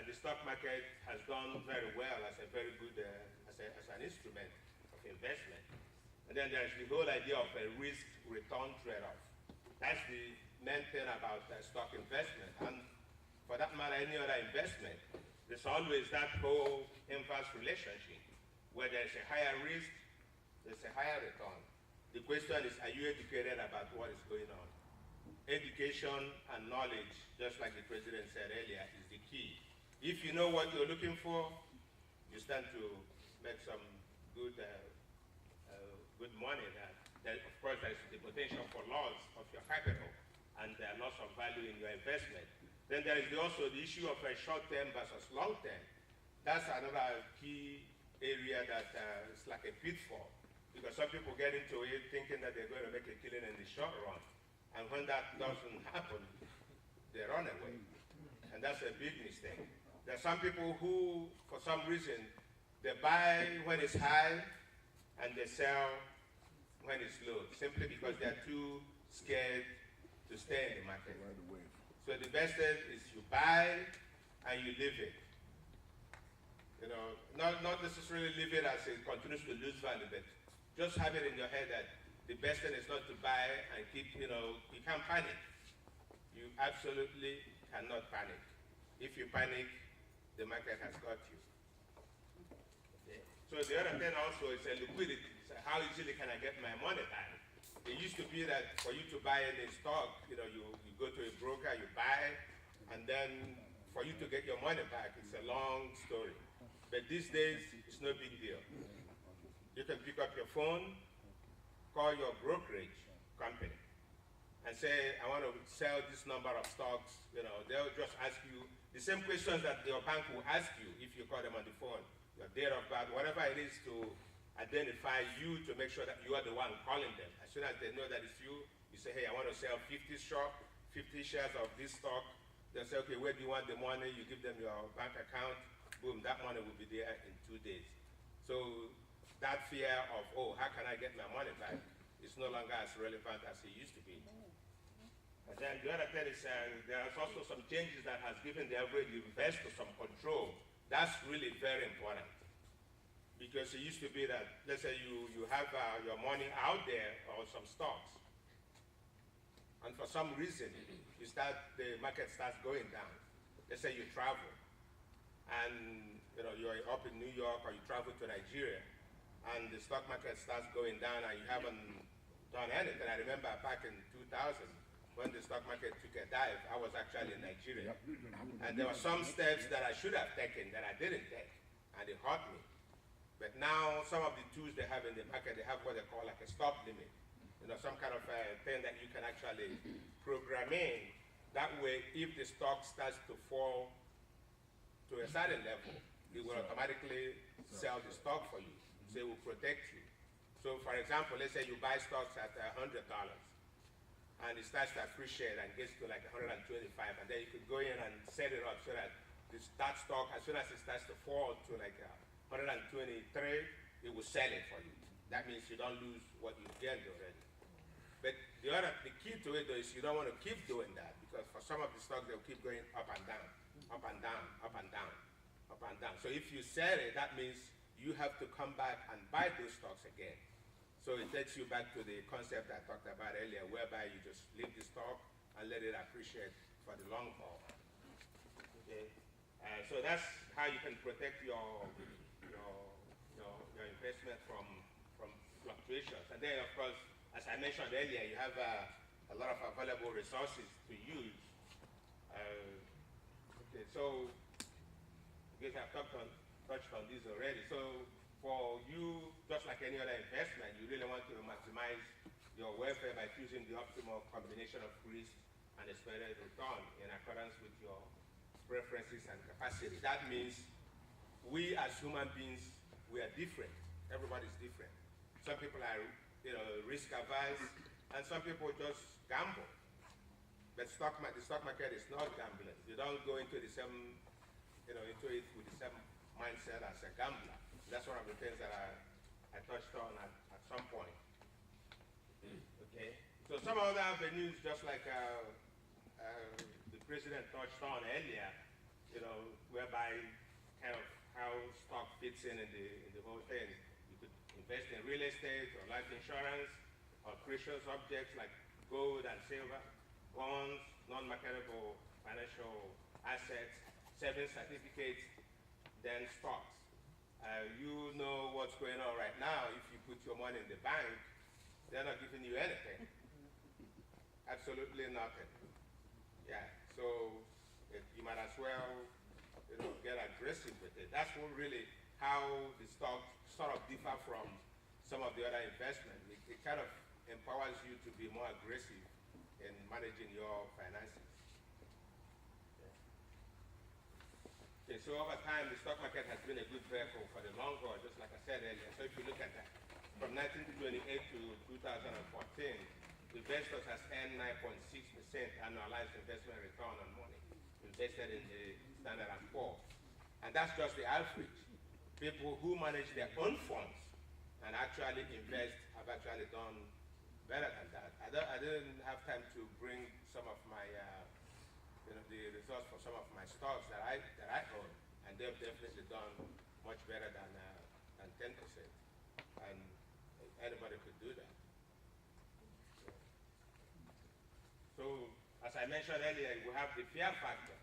the stock market has done very well as a very good as an instrument of investment. And then there's the whole idea of a risk-return trade-off. That's the main thing about stock investment. And for that matter, any other investment, there's always that whole inverse relationship where there's a higher risk, there's a higher return. The question is, are you educated about what is going on? Education and knowledge, just like the president said earlier, is the key. If you know what you're looking for, you stand to make some good money. That of course, there's the potential for loss of your capital and loss of value in your investment. Then there is also the issue of short-term versus long-term. That's another key area that is like a pitfall, because some people get into it thinking that they're going to make a killing in the short run, and when that doesn't happen, they run away, and that's a big mistake. There are some people who, for some reason, they buy when it's high and they sell when it's low, simply because they're too scared to stay in the market. So the best thing is you buy and you leave it. Not necessarily leave it as it continues to lose value, but just have it in your head that the best thing is not to buy and keep, you can't panic. You absolutely cannot panic. If you panic, the market has got you. Okay. So the other thing also is liquidity. So how easily can I get my money back? It used to be that for you to buy any stock, you go to a broker, you buy, and then for you to get your money back, it's a long story. But these days, it's no big deal. You can pick up your phone, call your brokerage company, and say, I want to sell this number of stocks. They'll just ask you the same questions that your bank will ask you if you call them on the phone. Your date of birth, whatever it is to identify you, to make sure that you are the one calling them. As soon as they know that it's you, you say, hey, I want to sell 50 shares of this stock. They'll say, okay, where do you want the money? You give them your bank account. Boom, that money will be there in 2 days. So that fear of, oh, how can I get my money back, is no longer as relevant as it used to be. And then the other thing is there's also some changes that has given the average investor some control. That's really very important. Because it used to be that, let's say you have your money out there or some stocks, and for some reason, the market starts going down. Let's say you travel, and you're up in New York or you travel to Nigeria, and the stock market starts going down and you haven't done anything. I remember back in 2000, when the stock market took a dive, I was actually in Nigeria. And there were some steps that I should have taken that I didn't take, and it hurt me. But now, some of the tools they have in the market, they have what they call like a stop limit. Some kind of thing that you can actually program in. That way, if the stock starts to fall to a certain level, it will automatically sell the stock for you. So it will protect you. So for example, let's say you buy stocks at $100, and it starts to appreciate and gets to like 125, and then you could go in and set it up so that the that stock, as soon as it starts to fall to like 123, it will sell it for you. That means you don't lose what you gained already. But the key to it though is you don't want to keep doing that, because for some of the stocks they'll keep going up and down, up and down, up and down, up and down. So if you sell it, that means you have to come back and buy those stocks again. So it takes you back to the concept I talked about earlier, whereby you just leave the stock and let it appreciate for the long haul. Okay, so that's how you can protect your investment from fluctuations. And then, of course, as I mentioned earlier, you have a lot of available resources to use. Okay, so I guess I've touched on this already. So for you, just like any other investment, you really want to maximize your welfare by choosing the optimal combination of risk and expected return in accordance with your preferences and capacity. That means we as human beings, we are different. Everybody's different. Some people are risk averse, and some people just gamble. But the stock market is not gambling. You don't go into the same, into it with the same mindset as a gambler. That's one of the things that I touched on at some point. Okay. So some other avenues, just like the president touched on earlier, whereby kind of how stock fits in the whole thing. You could invest in real estate or life insurance or precious objects like gold and silver, bonds, non-marketable financial assets, savings certificates, then stocks. You know what's going on right now. If you put your money in the bank, they're not giving you anything. Absolutely nothing. Yeah, so you might as well get aggressive with it. That's what really how the stocks sort of differ from some of the other investments. It kind of empowers you to be more aggressive in managing your finances. Okay, so over time, the stock market has been a good vehicle for the long haul, just like I said earlier. So if you look at that, from 1928 to 2014, investors has earned 9.6% annualized investment return on money invested in the Standard & Poor's. And that's just the average. People who manage their own funds and actually invest have actually done better than that. I didn't have time to bring some of my, the results for some of my stocks that I own, and they've definitely done much better than 10%. And anybody could do that. So, as I mentioned earlier, we have the fear factor.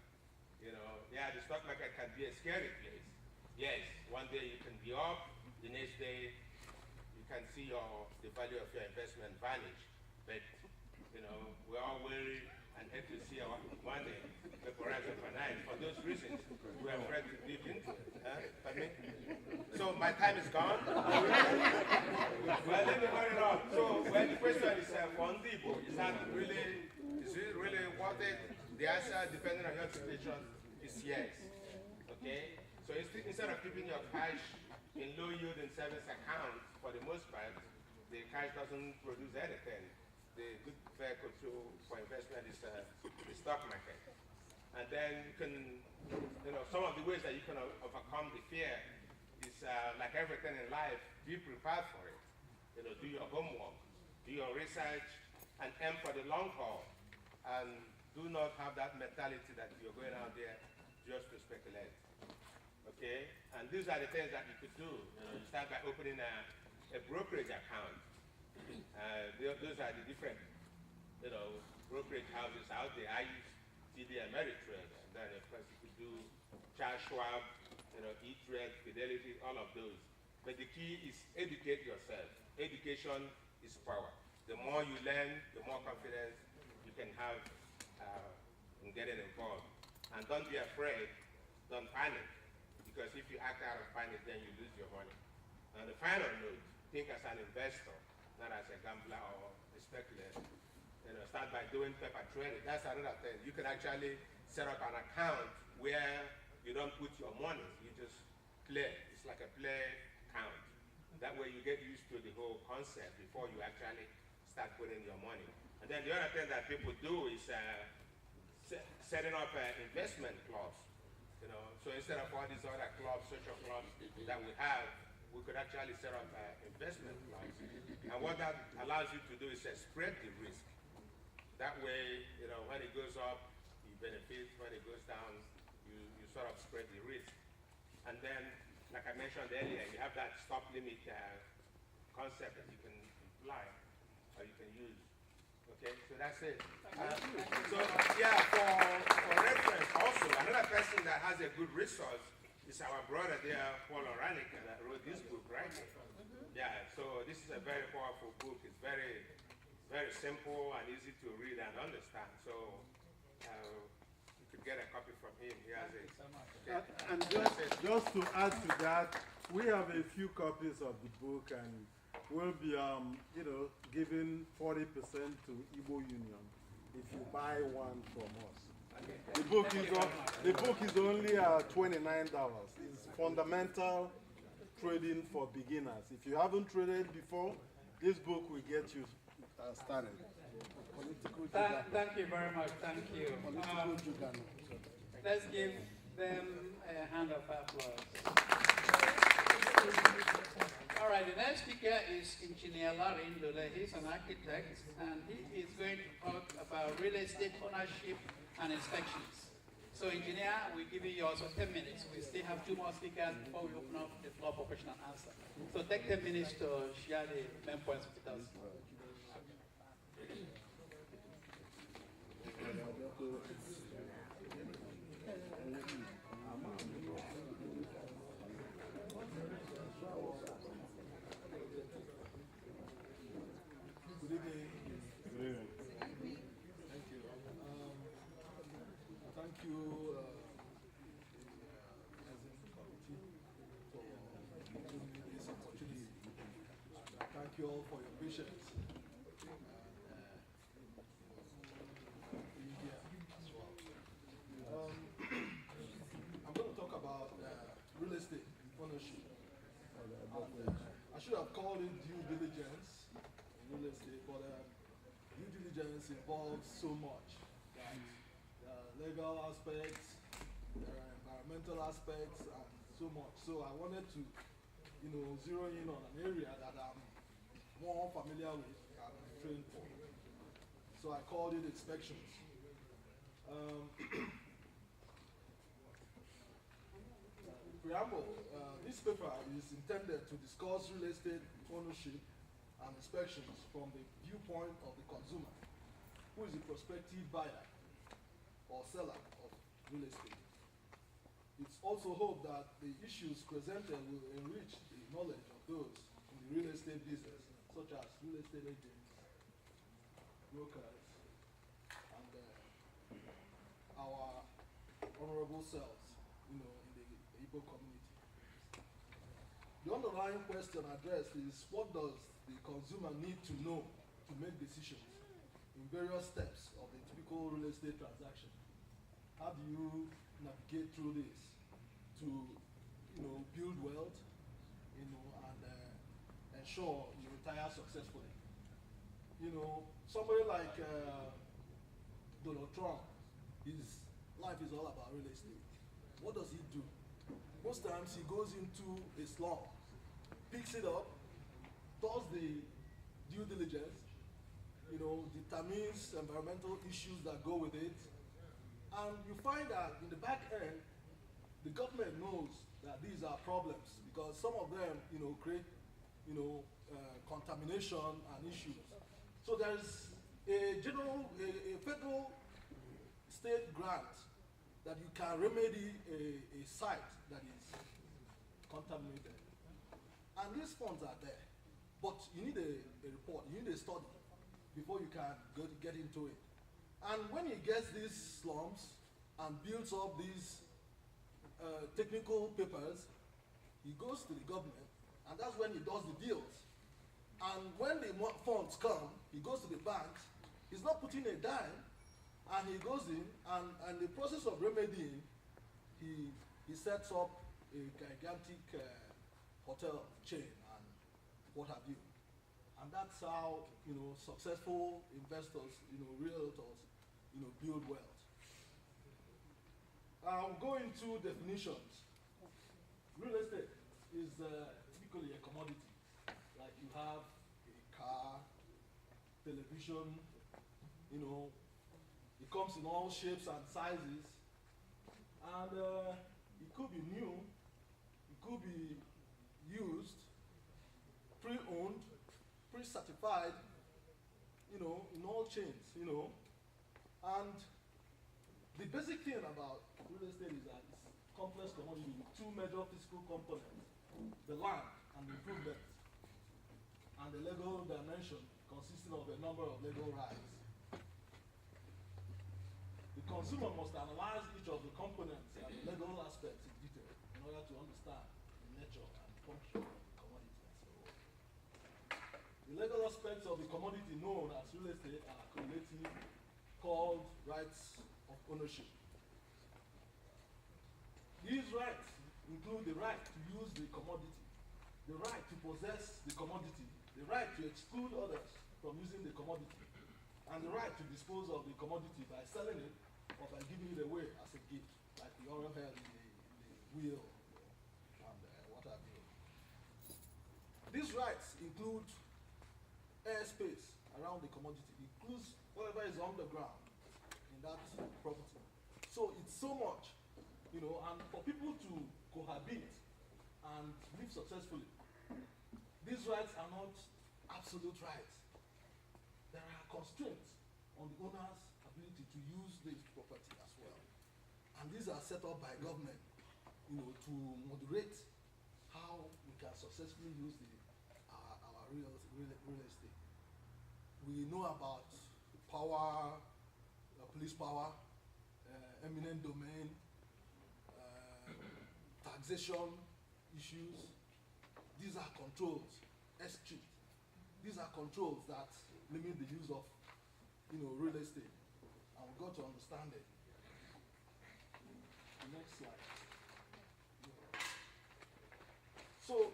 The stock market can be a scary place. Yes, one day you can be up, the next day you can see the value of your investment vanish. But, we're all worried and hate to see our money vaporize overnight. For those reasons, we are afraid to live into it. So my time is gone. Well, let me run it on. So, the question is, Fondibo, is it really worth it? The answer, depending on your situation, is yes. Okay? So instead of keeping your cash in low yield and savings accounts, for the most part, the cash doesn't produce anything. The good vehicle for investment is the stock market. And then you can, some of the ways that you can overcome the fear is like everything in life, be prepared for it. Do your homework, do your research, and aim for the long haul. And do not have that mentality that you're going out there just to speculate. Okay? And these are the things that you could do. You start by opening a brokerage account. Those are the different, brokerage houses out there. I use TD Ameritrade, and then of course you could do Charles Schwab, E-Trade, Fidelity, all of those. But the key is educate yourself. Education is power. The more you learn, the more confidence you can have in getting involved. And don't be afraid, don't panic, because if you act out of panic, then you lose your money. On the final note, think as an investor, not as a gambler or a speculator. Start by doing paper trading. That's another thing. You can actually set up an account where you don't put your money, you just play. It's like a play account. That way you get used to the whole concept before you actually start putting your money. And then the other thing that people do is setting up an investment clause. You know, so instead of all these other clubs, social clubs that we have, we could actually set up investment clubs. And what that allows you to do is spread the risk. That way, you know, when it goes up, you benefit. When it goes down, you sort of spread the risk. And then, like I mentioned earlier, you have that stop limit concept that you can apply or you can use. Okay, so that's it. So yeah, for reference also, another person that has a good resource is our brother there, Paul Oranik, that wrote this book, right? Yeah, so this is a very powerful book. It's very, very simple and easy to read and understand. So you could get a copy from him. He has it. Okay. And just to add to that, we have a few copies of the book, and we'll be, you know, giving 40% to Igbo Union if you buy one from us. The book is only $29. It's fundamental trading for beginners. If you haven't traded before, this book will get you started. Thank you very much. Thank you. Let's give them a hand of applause. All right, the next speaker is Engineer Larry Ndole. He's an architect, and he is going to talk about real estate ownership and inspections. So, Engineer, we're giving you also 10 minutes. We still have 2 more speakers before we open up the floor for question and answer. So, take 10 minutes to share the main points with us. Thank you all for your patience. I'm going to talk about real estate ownership. I should have called it due diligence in real estate, but due diligence involves so much. Right? Legal aspects, environmental aspects, and so much. So I wanted to, you know, zero in on an area that I'm more familiar with and trained for. So I called it inspections. Preamble, this paper is intended to discuss real estate ownership and inspections from the viewpoint of the consumer, who is a prospective buyer or seller of real estate. It's also hoped that the issues presented will enrich the knowledge of those in the real estate business, such as real estate agents, brokers, and our honorable selves, you know, in the Igbo community. The underlying question addressed is, what does the consumer need to know to make decisions in various steps of the typical real estate transaction? How do you navigate through this to, you know, build wealth, you know, and ensure you retire successfully? You know, somebody like Donald Trump, his life is all about real estate. What does he do? Most times he goes into a slum, picks it up, does the due diligence, you know, determines environmental issues that go with it, and you find that in the back end, the government knows that these are problems because some of them, you know, create, you know, contamination and issues. So there's a federal state grant that you can remedy a site that is contaminated. And these funds are there, but you need a report, you need a study before you can get into it. And when he gets these slums and builds up these technical papers, he goes to the government, and that's when he does the deals. And when the funds come, he goes to the banks, he's not putting a dime, and he goes in, and the process of remedying, he sets up a gigantic hotel chain and what have you. And that's how, you know, successful investors, you know, realtors, you know, build wealth. I'll go into definitions. Real estate is typically a commodity. Like you have a car, television, you know, it comes in all shapes and sizes. And it could be new, it could be used, pre-owned, pre-certified, you know, in all chains, you know. And the basic thing about real estate is that it's complex commodity with two major physical components, the land and the improvements, and the legal dimension consisting of a number of legal rights. The consumer must analyze each of the components and the legal aspects in detail in order to understand the nature and function of the commodity and so on. The legal aspects of the commodity known as real estate are cumulative, called rights of ownership. These rights include the right to use the commodity, the right to possess the commodity, the right to exclude others from using the commodity, and the right to dispose of the commodity by selling it or by giving it away as a gift, like the oral held in the will and what have you. These rights include airspace around the commodity, includes whatever is underground in that property. So it's so much, you know, and for people to cohabit and live successfully, these rights are not absolute rights. There are constraints on the owner's ability to use this property as well. And these are set up by government, you know, to moderate how we can successfully use our real estate. We know about power, police power, eminent domain, taxation issues. These are controls, strict. These are controls that limit the use of, you know, real estate. And we've got to understand it. The next slide. So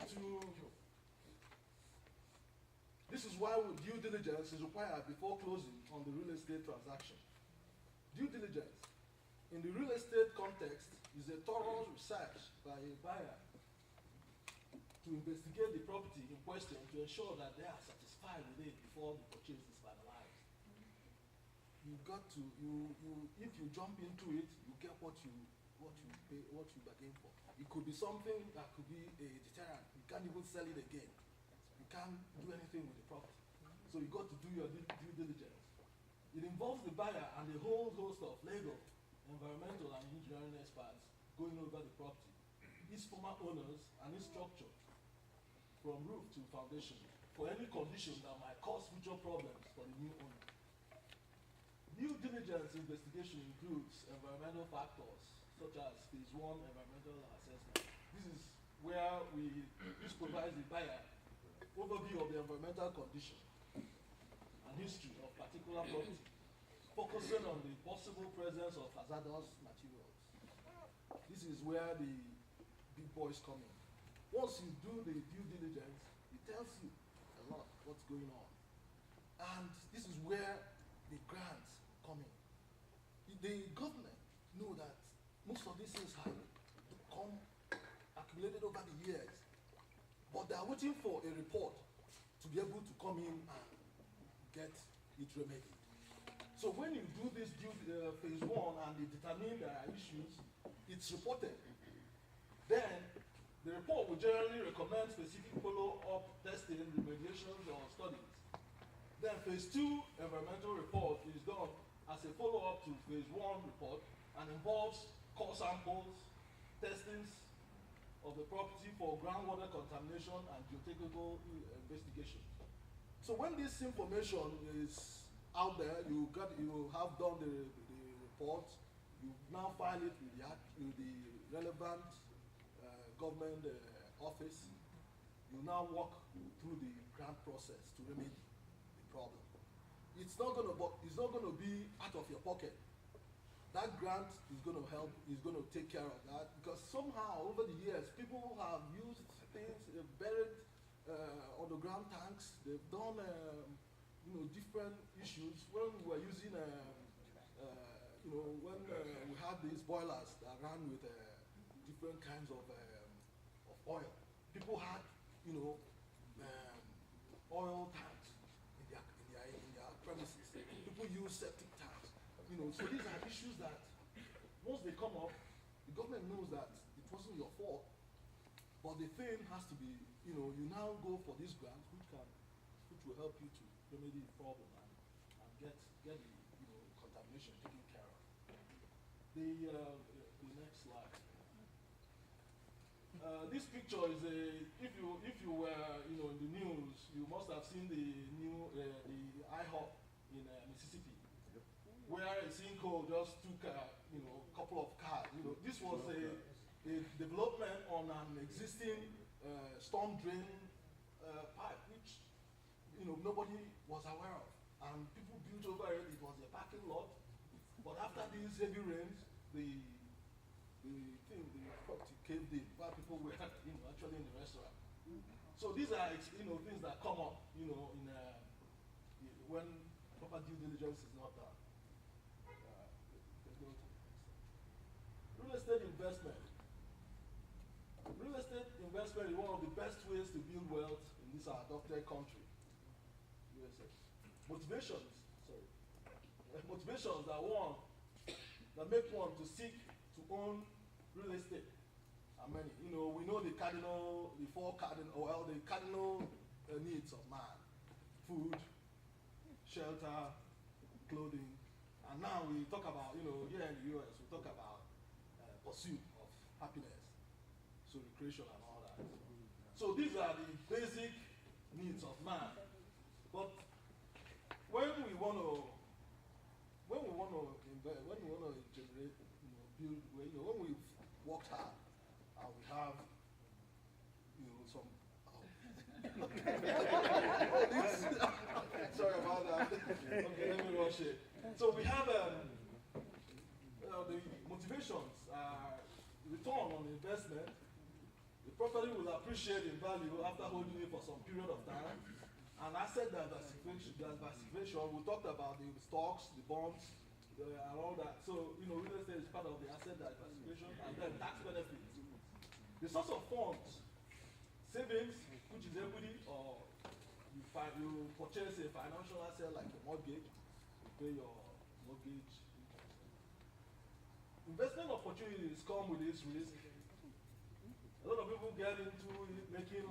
this is why due diligence is required before closing on the real estate transaction. Due diligence in the real estate context is a thorough research by a buyer to investigate the property in question to ensure that they are satisfied with it before the purchase is finalized. You've got to, if you jump into it, you get what you bargain for. It could be something that could be a deterrent. You can't even sell it again. You can't do anything with the property. So you got to do your due diligence. It involves the buyer and a whole host of legal, environmental, and engineering experts going over the property, its former owners, and its structure, from roof to foundation, for any condition that might cause future problems for the new owner. Due diligence investigation includes environmental factors, such as phase 1 environmental assessment. This is where this provides the buyer overview of the environmental condition and history of particular property, focusing on the possible presence of hazardous materials. This is where the big boys come in. Once you do the due diligence, it tells you a lot what's going on. And this is where the grants come in. The government know that most of these things have accumulated over the years, but they are waiting for a report to be able to come in and get it remedied. So when you do this phase 1 and they determine there are issues, it's reported. Then the report will generally recommend specific follow-up testing, remediations, or studies. Then phase 2 environmental report is done as a follow-up to phase 1 report and involves core samples, testings of the property for groundwater contamination and geotechnical investigation. So when this information is out there, you have done the report, you now file it with the relevant government office. You now walk through the grant process to remedy the problem. It's not going to be out of your pocket. That grant is going to help, is going to take care of that, because somehow over the years, people have used things, they've buried underground tanks, they've done different issues. When we were using, when we had had these boilers that ran with different kinds of oil. People had, you know, oil tanks in their premises. People use septic tanks. You know, so these are issues that once they come up, the government knows that it wasn't your fault, but the thing has to be, you know, you now go for these grants which will help you to remedy the problem and get the, you know, contamination taken care of. The next slide. This picture is if you were, you know, in the news, you must have seen the new the IHOP in Mississippi, where a sinkhole just took you know, a couple of cars. You know, this was a development on an existing storm drain pipe, which, you know, nobody was aware of, and people built over it. It was a parking lot, but after these heavy rains, the property caved in while people were, you know, actually in the restaurant. So these are, you know, things that come up, you know, in when proper due diligence is not done. Real estate investment. Real estate investment is one of the best ways to build wealth in this adopted country, USA. Motivations that make one to seek to own real estate are many. You know, we know the cardinal needs of man: food, shelter, clothing, and now we talk about, you know, here in the US, we talk about pursuit of happiness, so recreation and all that. So these are the basic needs of man. But when we want to invest, when we want to generate, you know, build, you know, when we've worked hard and we have, you know, some. Sorry about that. Okay, let me rush it. So we have the motivations are return on investment. The property will appreciate in value after holding it for some period of time. And asset diversification, we talked about the stocks, the bonds, and all that. So, you know, real estate is part of the asset diversification, and then tax benefits. The source of funds, savings, which is equity, or you purchase a financial asset like a mortgage, you pay your mortgage. Investment opportunities come with this risk. A lot of people get into making